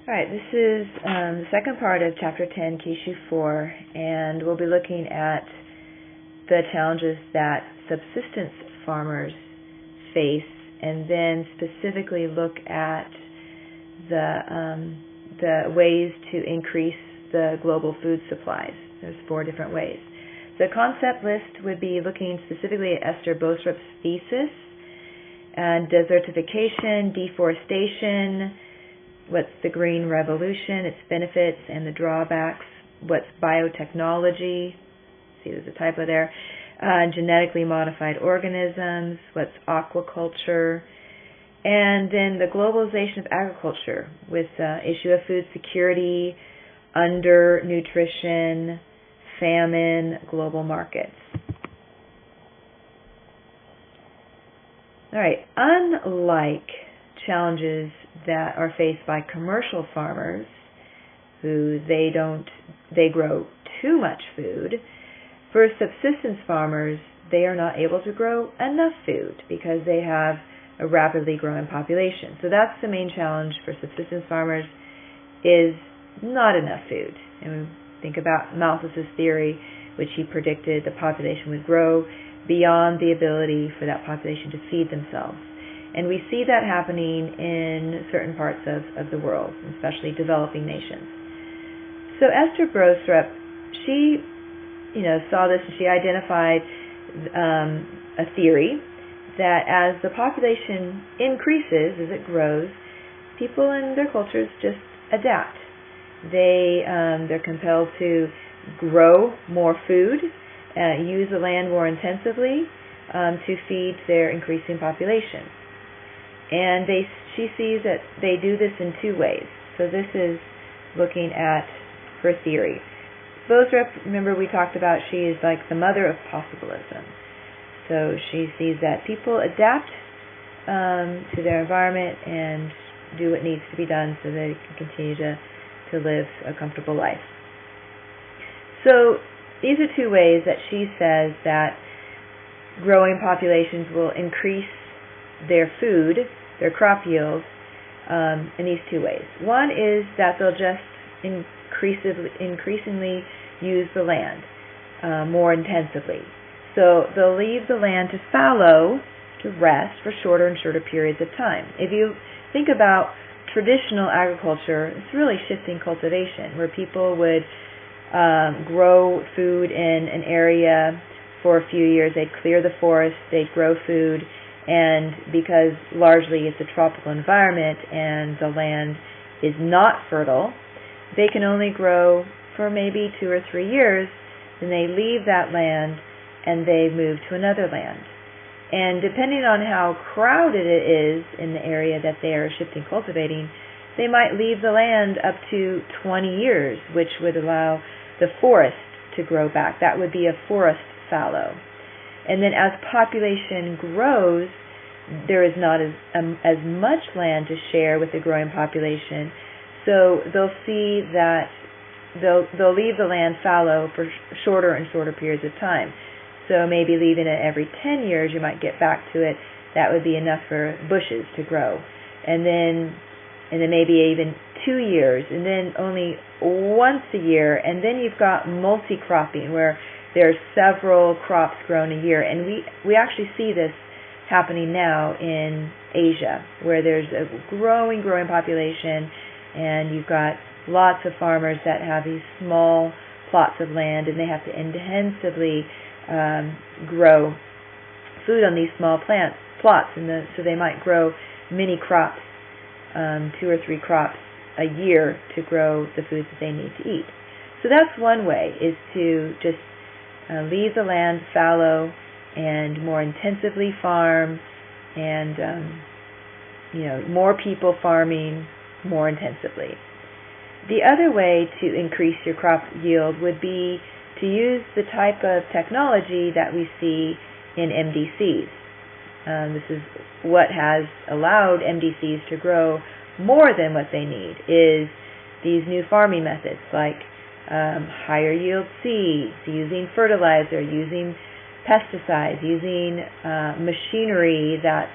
Alright, this is the second part of Chapter 10, Kishu 4, and we'll be looking at the challenges that subsistence farmers face, and then specifically look at the ways to increase the global food supplies. There's 4 different ways. The concept list would be looking specifically at Esther Bostrup's thesis, and desertification, deforestation, what's the green revolution, its benefits and the drawbacks, what's biotechnology, see there's a typo there, genetically modified organisms, what's aquaculture, and then the globalization of agriculture with the issue of food security, undernutrition, famine, global markets. All right, unlike challenges that are faced by commercial farmers who they grow too much food, for subsistence farmers they are not able to grow enough food because they have a rapidly growing population. So that's the main challenge for subsistence farmers, is not enough food. And we think about Malthus's theory, which he predicted the population would grow beyond the ability for that population to feed themselves. And we see that happening in certain parts of the world, especially developing nations. So Esther Bostrup, she saw this, and she identified a theory that as the population increases, as it grows, people in their cultures just adapt. They're compelled to grow more food, use the land more intensively to feed their increasing population. And she sees that they do this in 2 ways. So this is looking at her theory. Bostrup, remember we talked about, she is like the mother of possibilism. So she sees that people adapt to their environment and do what needs to be done so they can continue to live a comfortable life. So these are 2 ways that she says that growing populations will increase their food, their crop yield, in these 2 ways. One is that they'll just increasingly use the land more intensively. So they'll leave the land to fallow, to rest for shorter and shorter periods of time. If you think about traditional agriculture, it's really shifting cultivation, where people would grow food in an area for a few years. They'd clear the forest, they'd grow food, and because largely it's a tropical environment and the land is not fertile, they can only grow for maybe 2 or 3 years, then they leave that land and they move to another land. And depending on how crowded it is in the area that they are shifting cultivating, they might leave the land up to 20 years, which would allow the forest to grow back. That would be a forest fallow. And then as population grows, there is not as much land to share with the growing population. So they'll see that they'll leave the land fallow for shorter and shorter periods of time. So maybe leaving it every 10 years, you might get back to it. That would be enough for bushes to grow. And then maybe even 2 years, and then only once a year, and then you've got multi-cropping, where there are several crops grown a year. And we actually see this happening now in Asia, where there's a growing population, and you've got lots of farmers that have these small plots of land, and they have to intensively grow food on these small plots, so they might grow many crops, 2 or 3 crops a year to grow the foods that they need to eat. So that's one way, is to just leave the land fallow and more intensively farm, and more people farming more intensively. The other way to increase your crop yield would be to use the type of technology that we see in MDCs. This is what has allowed MDCs to grow more than what they need, is these new farming methods like higher yield seeds, using fertilizer, using pesticides, using machinery that's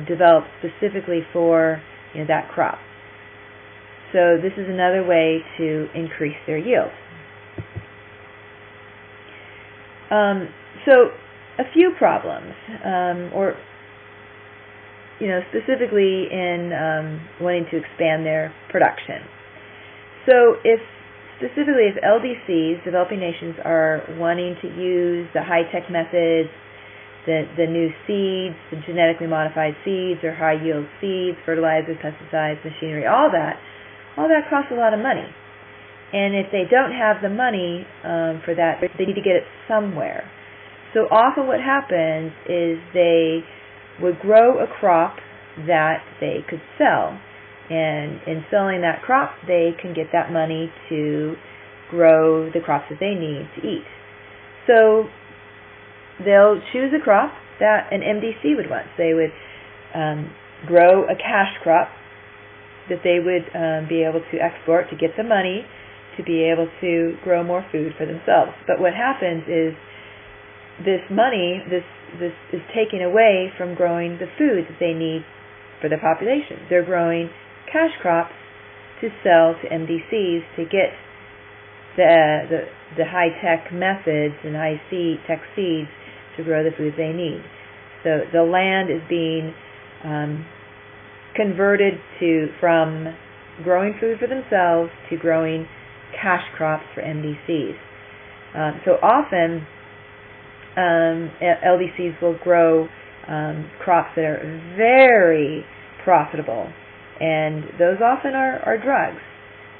developed specifically for that crop. So this is another way to increase their yield. So a few problems, or specifically in wanting to expand their production. So if LDCs, developing nations, are wanting to use the high-tech methods, the new seeds, the genetically modified seeds or high-yield seeds, fertilizers, pesticides, machinery, all that costs a lot of money. And if they don't have the money for that, they need to get it somewhere. So often what happens is they would grow a crop that they could sell. And in selling that crop, they can get that money to grow the crops that they need to eat. So they'll choose a crop that an MDC would want. They would grow a cash crop that they would be able to export to get the money to be able to grow more food for themselves. But what happens is this money, this is taken away from growing the food that they need for the population. They're growing cash crops to sell to MDCs to get the high-tech methods and high-tech seeds to grow the food they need. So the land is being converted from growing food for themselves to growing cash crops for MDCs. So often LDCs will grow crops that are very profitable, and those often are drugs.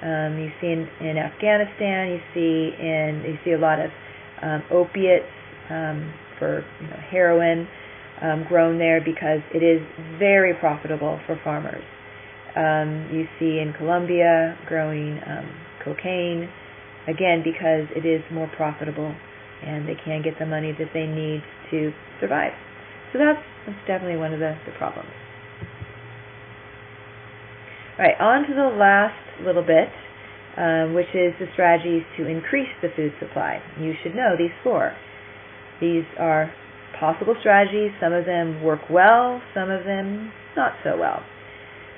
You see in Afghanistan, you see a lot of opiates for heroin grown there because it is very profitable for farmers. You see in Colombia growing cocaine, again because it is more profitable and they can get the money that they need to survive. So that's definitely one of the problems. All right, on to the last little bit, which is the strategies to increase the food supply. You should know these four. These are possible strategies. Some of them work well, some of them not so well.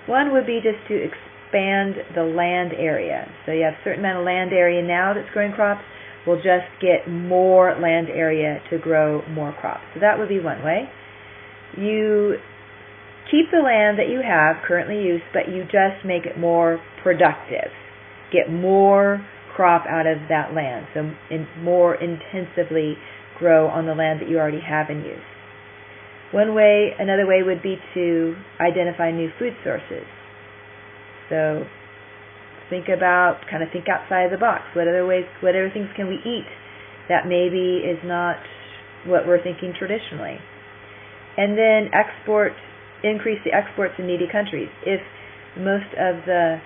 One would be just to expand the land area. So you have a certain amount of land area now that's growing crops. We'll just get more land area to grow more crops. So that would be one way. You keep the land that you have currently used, but you just make it more productive. Get more crop out of that land. So more intensively grow on the land that you already have in use. Another way would be to identify new food sources. So think outside of the box. What other things can we eat that maybe is not what we're thinking traditionally? And then increase the exports in needy countries. If most of the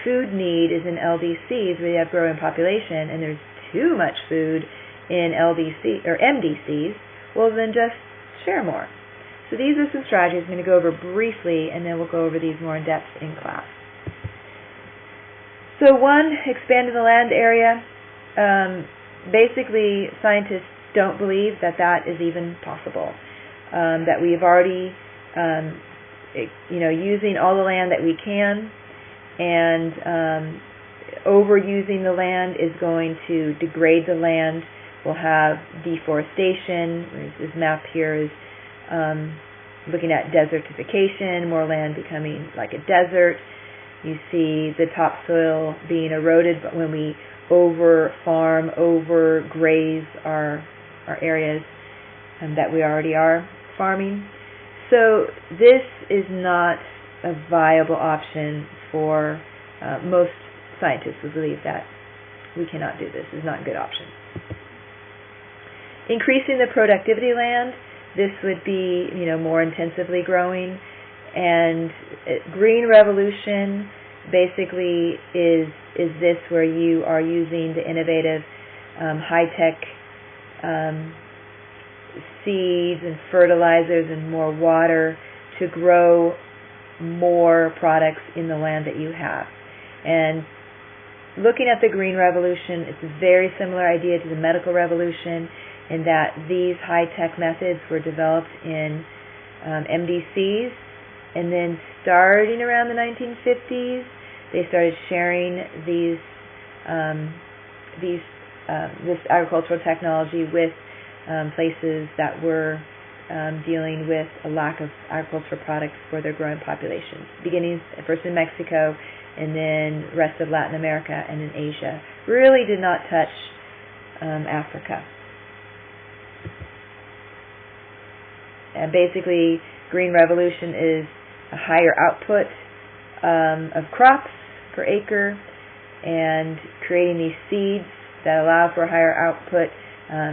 food need is in LDCs, we have growing population, and there's too much food in LDC or MDCs, well then just share more. So these are some strategies I'm going to go over briefly, and then we'll go over these more in depth in class. So one, expanding the land area. Basically, scientists don't believe that is even possible. That we've already, using all the land that we can, and overusing the land is going to degrade the land. We'll have deforestation. This map here is looking at desertification, more land becoming like a desert. You see the topsoil being eroded, but when we over-farm, over-graze our areas that we already are farming. So this is not a viable option for most scientists who believe that we cannot do this. It's not a good option. Increasing the productivity land, this would be more intensively growing. And green revolution basically is this, where you are using the innovative high-tech seeds and fertilizers and more water to grow more products in the land that you have. And looking at the green revolution, it's a very similar idea to the medical revolution in that these high-tech methods were developed in MDCs, And then starting around the 1950s, they started sharing this agricultural technology with places that were dealing with a lack of agricultural products for their growing populations, beginning first in Mexico and then rest of Latin America and in Asia. Really did not touch Africa. And basically, Green Revolution is a higher output of crops per acre and creating these seeds that allow for a higher output.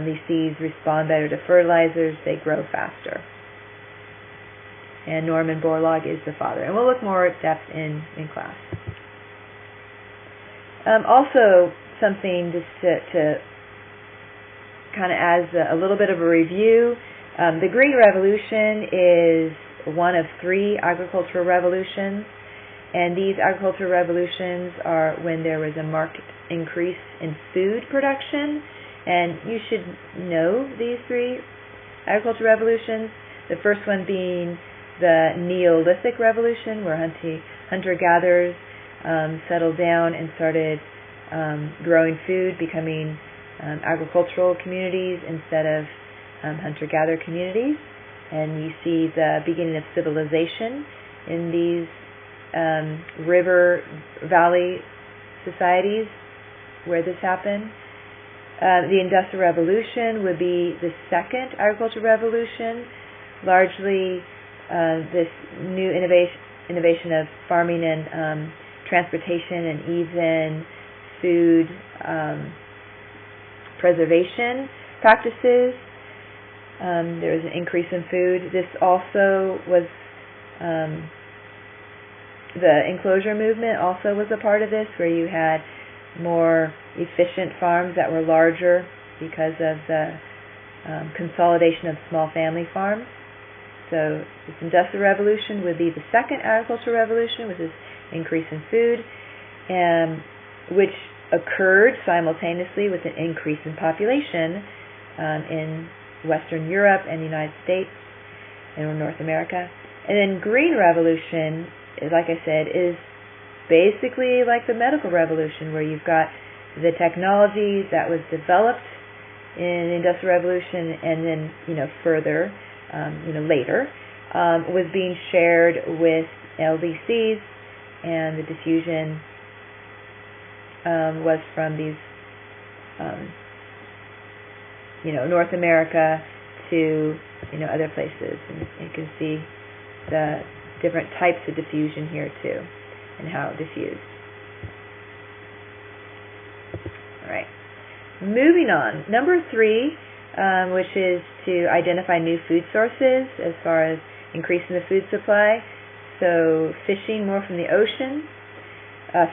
These seeds respond better to fertilizers. They grow faster. And Norman Borlaug is the father. And we'll look more at depth in class. Also, something just to kind of as a little bit of a review, the Green Revolution is one of 3 agricultural revolutions. And these agricultural revolutions are when there was a marked increase in food production. And you should know these 3 agricultural revolutions. The first one being the Neolithic Revolution, where hunter-gatherers settled down and started growing food, becoming agricultural communities instead of hunter-gatherer communities. And you see the beginning of civilization in these river valley societies where this happened. The Industrial Revolution would be the second agricultural revolution, largely this new innovation of farming and transportation and even food preservation practices. There was an increase in food. This also was the enclosure movement also was a part of this, where you had more efficient farms that were larger because of the consolidation of small family farms. So this Industrial Revolution would be the second agricultural revolution, with this increase in food, which occurred simultaneously with an increase in population in Western Europe and the United States and North America. And then Green Revolution, like I said, is basically like the medical revolution, where you've got the technology that was developed in the Industrial Revolution and then further later was being shared with LDCs, and the diffusion was from these North America to other places, and you can see the different types of diffusion here too, and how it diffused. All right, moving on. Number 3, which is to identify new food sources as far as increasing the food supply. So fishing more from the ocean,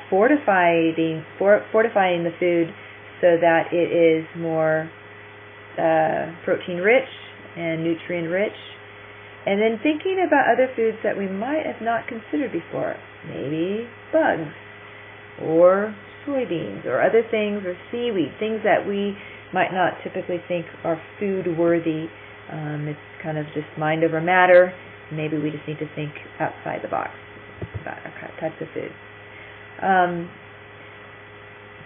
fortifying the food so that it is more protein rich and nutrient rich. And then thinking about other foods that we might have not considered before, maybe bugs or soybeans or other things, or seaweed, things that we might not typically think are food worthy. It's kind of just mind over matter. Maybe we just need to think outside the box about our types of food.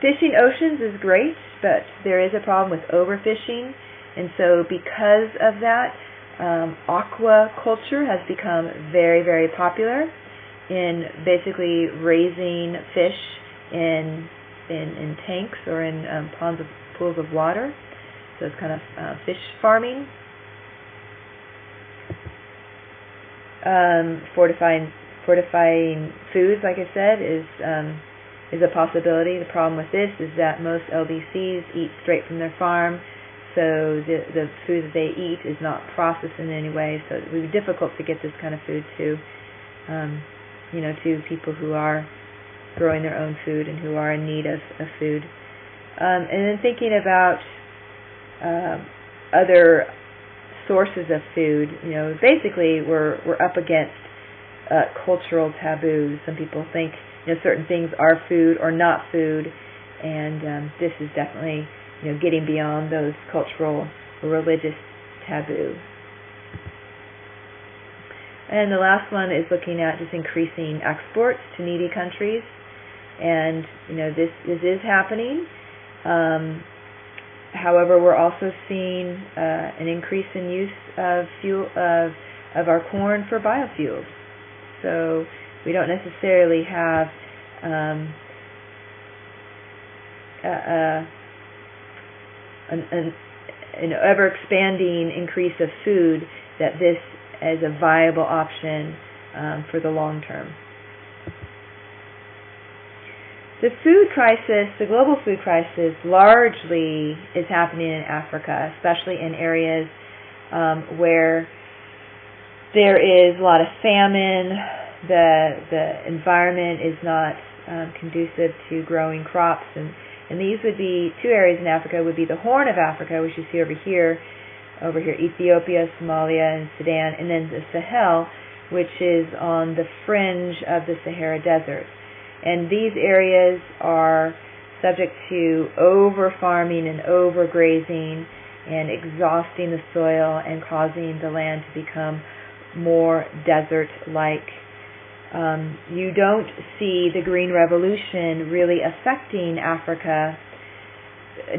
Fishing oceans is great, but there is a problem with overfishing, and so because of that, aquaculture has become very, very popular in basically raising fish in tanks or in pools of water. So it's kind of fish farming. Fortifying foods, like I said, is a possibility. The problem with this is that most LDCs eat straight from their farm, so the food that they eat is not processed in any way. So it would be difficult to get this kind of food to people who are growing their own food and who are in need of food. And then thinking about other sources of food, basically we're up against cultural taboos. Some people think certain things are food or not food, and this is definitely getting beyond those cultural or religious taboos. And the last one is looking at just increasing exports to needy countries. And, this is happening. However, we're also seeing an increase in use of our corn for biofuels. So we don't necessarily have an ever-expanding increase of food that this is a viable option for the long term. The food crisis, the global food crisis, largely is happening in Africa, especially in areas where there is a lot of famine. The environment is not conducive to growing crops, and these would be two areas in Africa. Would be the Horn of Africa, which you see over here, Ethiopia, Somalia, and Sudan, and then the Sahel, which is on the fringe of the Sahara Desert. And these areas are subject to over-farming and over-grazing and exhausting the soil and causing the land to become more desert-like. You don't see the Green Revolution really affecting Africa.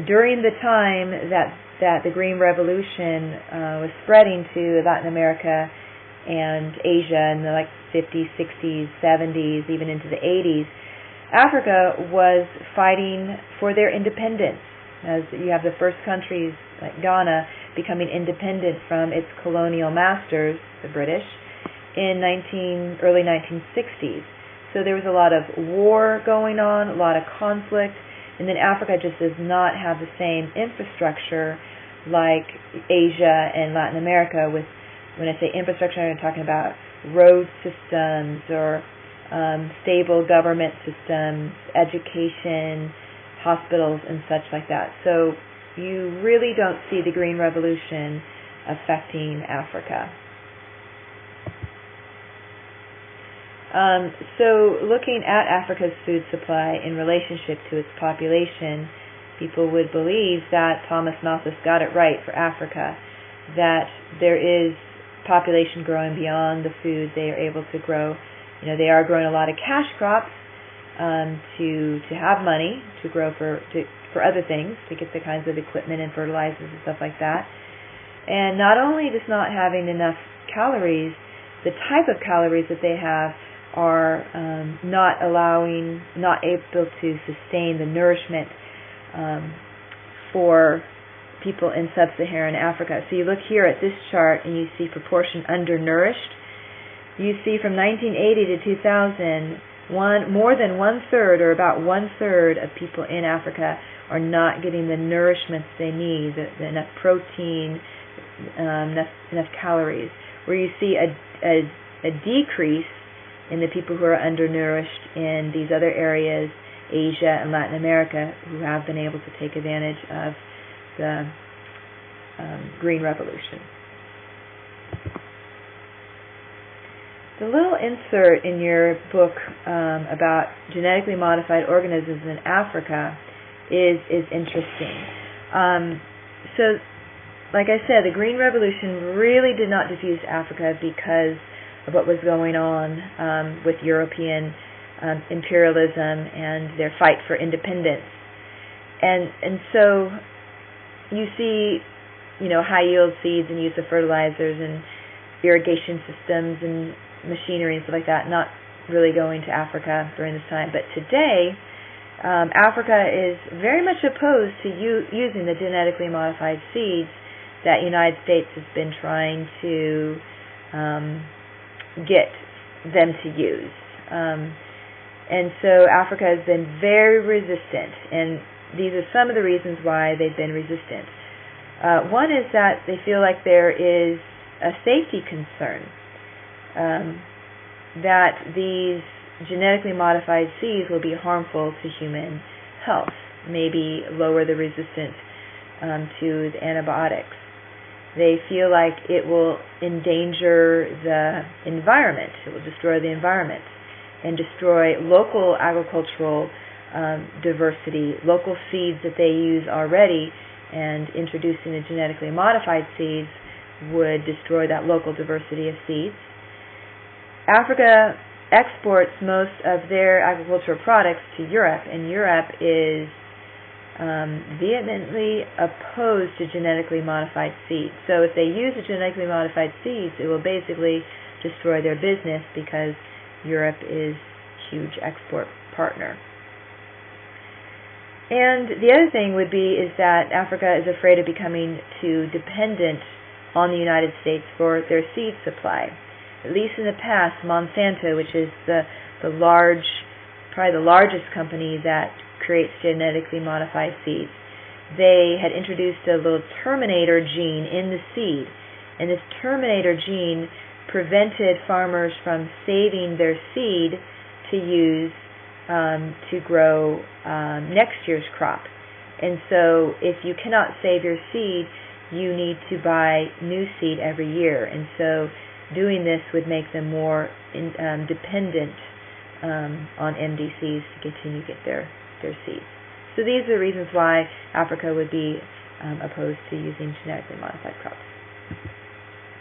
During the time that the Green Revolution was spreading to Latin America and Asia in the 50s, 60s, 70s, even into the 80s, Africa was fighting for their independence. As you have the first countries like Ghana becoming independent from its colonial masters, the British, in early 1960s. So there was a lot of war going on, a lot of conflict, and then Africa just does not have the same infrastructure like Asia and Latin America. When I say infrastructure, I'm talking about road systems or stable government systems, education, hospitals, and such like that. So you really don't see the Green Revolution affecting Africa. So looking at Africa's food supply in relationship to its population, people would believe that Thomas Malthus got it right for Africa, that there is population growing beyond the food they are able to grow. They are growing a lot of cash crops to have money to grow for other things, to get the kinds of equipment and fertilizers and stuff like that. And not only just not having enough calories, the type of calories that they have are not able to sustain the nourishment for people in sub-Saharan Africa. So you look here at this chart and you see proportion undernourished. You see from 1980 to 2000, more than one-third, or about one-third of people in Africa are not getting the nourishment they need, enough protein, enough calories. Where you see a decrease in the people who are undernourished in these other areas, Asia and Latin America, who have been able to take advantage of the Green Revolution. The little insert in your book about genetically modified organisms in Africa is interesting. So, like I said, the Green Revolution really did not diffuse Africa because of what was going on with European imperialism and their fight for independence. And so you see, high yield seeds and use of fertilizers and irrigation systems and machinery and stuff like that not really going to Africa during this time. But today, Africa is very much opposed to using the genetically modified seeds that the United States has been trying to get them to use. And so Africa has been very resistant, and these are some of the reasons why they've been resistant. One is that they feel like there is a safety concern, that these genetically modified seeds will be harmful to human health, maybe lower the resistance to the antibiotics. They feel like it will endanger the environment. It will destroy the environment and destroy local agricultural diversity, local seeds that they use already, and introducing the genetically modified seeds would destroy that local diversity of seeds. Africa exports most of their agricultural products to Europe, and Europe is vehemently opposed to genetically modified seeds. So if they use the genetically modified seeds, it will basically destroy their business because Europe is a huge export partner. And the other thing would be is that Africa is afraid of becoming too dependent on the United States for their seed supply. At least in the past, Monsanto, which is probably the largest company that creates genetically modified seeds, they had introduced a little terminator gene in the seed, and this terminator gene prevented farmers from saving their seed to use to grow next year's crop. And so if you cannot save your seed, you need to buy new seed every year. And so doing this would make them more dependent on MDCs to continue to get their seeds. So these are the reasons why Africa would be opposed to using genetically modified crops.